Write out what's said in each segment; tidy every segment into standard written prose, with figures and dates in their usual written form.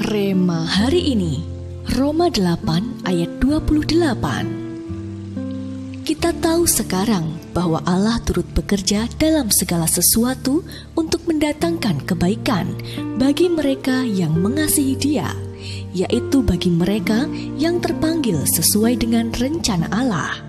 Rema hari ini, Roma 8 ayat 28. Kita tahu sekarang bahwa Allah turut bekerja dalam segala sesuatu untuk mendatangkan kebaikan bagi mereka yang mengasihi Dia, yaitu bagi mereka yang terpanggil sesuai dengan rencana Allah.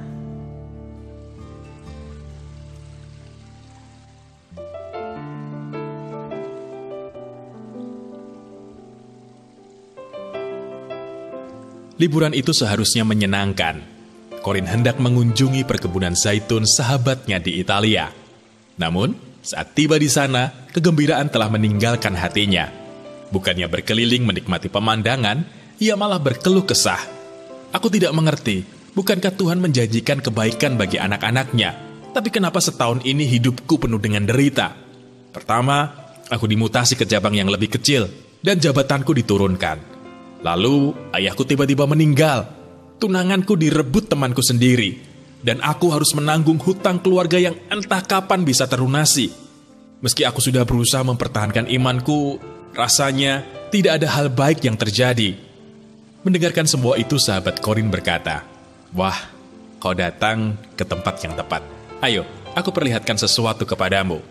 Liburan itu seharusnya menyenangkan. Corin hendak mengunjungi perkebunan zaitun sahabatnya di Italia. Namun, saat tiba di sana, kegembiraan telah meninggalkan hatinya. Bukannya berkeliling menikmati pemandangan, ia malah berkeluh kesah. Aku tidak mengerti, bukankah Tuhan menjanjikan kebaikan bagi anak-anaknya? Tapi kenapa setahun ini hidupku penuh dengan derita? Pertama, aku dimutasi ke cabang yang lebih kecil, dan jabatanku diturunkan. Lalu, ayahku tiba-tiba meninggal. Tunanganku direbut temanku sendiri. Dan aku harus menanggung hutang keluarga yang entah kapan bisa terlunasi. Meski aku sudah berusaha mempertahankan imanku, rasanya tidak ada hal baik yang terjadi. Mendengarkan semua itu, sahabat Corin berkata, "Wah, kau datang ke tempat yang tepat. Ayo, aku perlihatkan sesuatu kepadamu."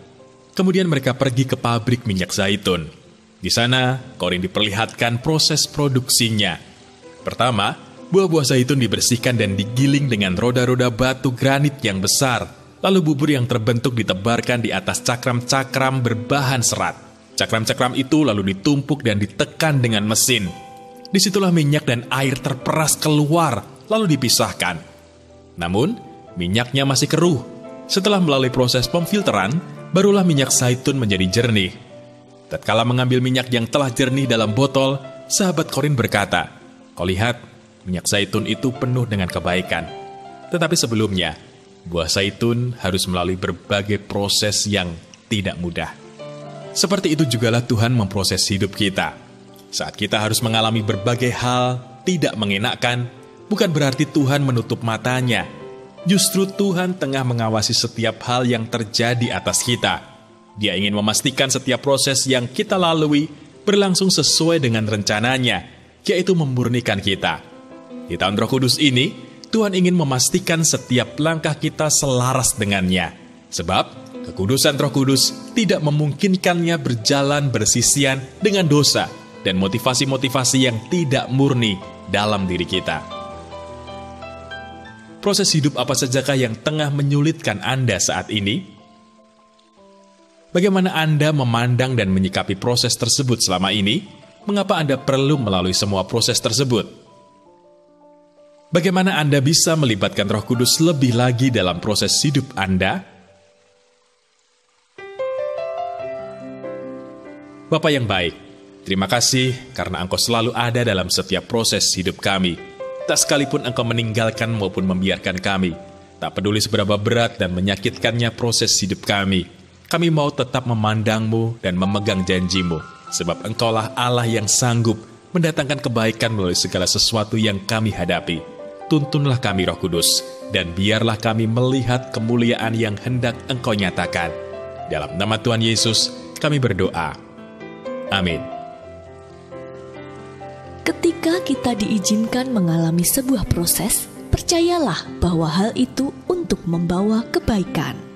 Kemudian mereka pergi ke pabrik minyak zaitun. Di sana, Corin diperlihatkan proses produksinya. Pertama, buah-buah zaitun dibersihkan dan digiling dengan roda-roda batu granit yang besar. Lalu bubur yang terbentuk ditebarkan di atas cakram-cakram berbahan serat. Cakram-cakram itu lalu ditumpuk dan ditekan dengan mesin. Disitulah minyak dan air terperas keluar, lalu dipisahkan. Namun, minyaknya masih keruh. Setelah melalui proses pemfilteran, barulah minyak zaitun menjadi jernih. Tatkala mengambil minyak yang telah jernih dalam botol, sahabat Corin berkata, "Kau lihat, minyak zaitun itu penuh dengan kebaikan." Tetapi sebelumnya, buah zaitun harus melalui berbagai proses yang tidak mudah. Seperti itu jugalah Tuhan memproses hidup kita. Saat kita harus mengalami berbagai hal tidak mengenakkan, bukan berarti Tuhan menutup matanya. Justru Tuhan tengah mengawasi setiap hal yang terjadi atas kita. Dia ingin memastikan setiap proses yang kita lalui berlangsung sesuai dengan rencananya, yaitu memurnikan kita. Di tahun Roh Kudus ini, Tuhan ingin memastikan setiap langkah kita selaras dengannya. Sebab, kekudusan Roh Kudus tidak memungkinkannya berjalan bersisian dengan dosa dan motivasi-motivasi yang tidak murni dalam diri kita. Proses hidup apa sajakah yang tengah menyulitkan Anda saat ini? Bagaimana Anda memandang dan menyikapi proses tersebut selama ini? Mengapa Anda perlu melalui semua proses tersebut? Bagaimana Anda bisa melibatkan Roh Kudus lebih lagi dalam proses hidup Anda? Bapa yang baik, terima kasih karena Engkau selalu ada dalam setiap proses hidup kami. Tak sekalipun Engkau meninggalkan maupun membiarkan kami. Tak peduli seberapa berat dan menyakitkannya proses hidup kami. Kami mau tetap memandang-Mu dan memegang janji-Mu, sebab Engkaulah Allah yang sanggup mendatangkan kebaikan melalui segala sesuatu yang kami hadapi. Tuntunlah kami Roh Kudus, dan biarlah kami melihat kemuliaan yang hendak Engkau nyatakan. Dalam nama Tuhan Yesus, kami berdoa. Amin. Ketika kita diizinkan mengalami sebuah proses, percayalah bahwa hal itu untuk membawa kebaikan.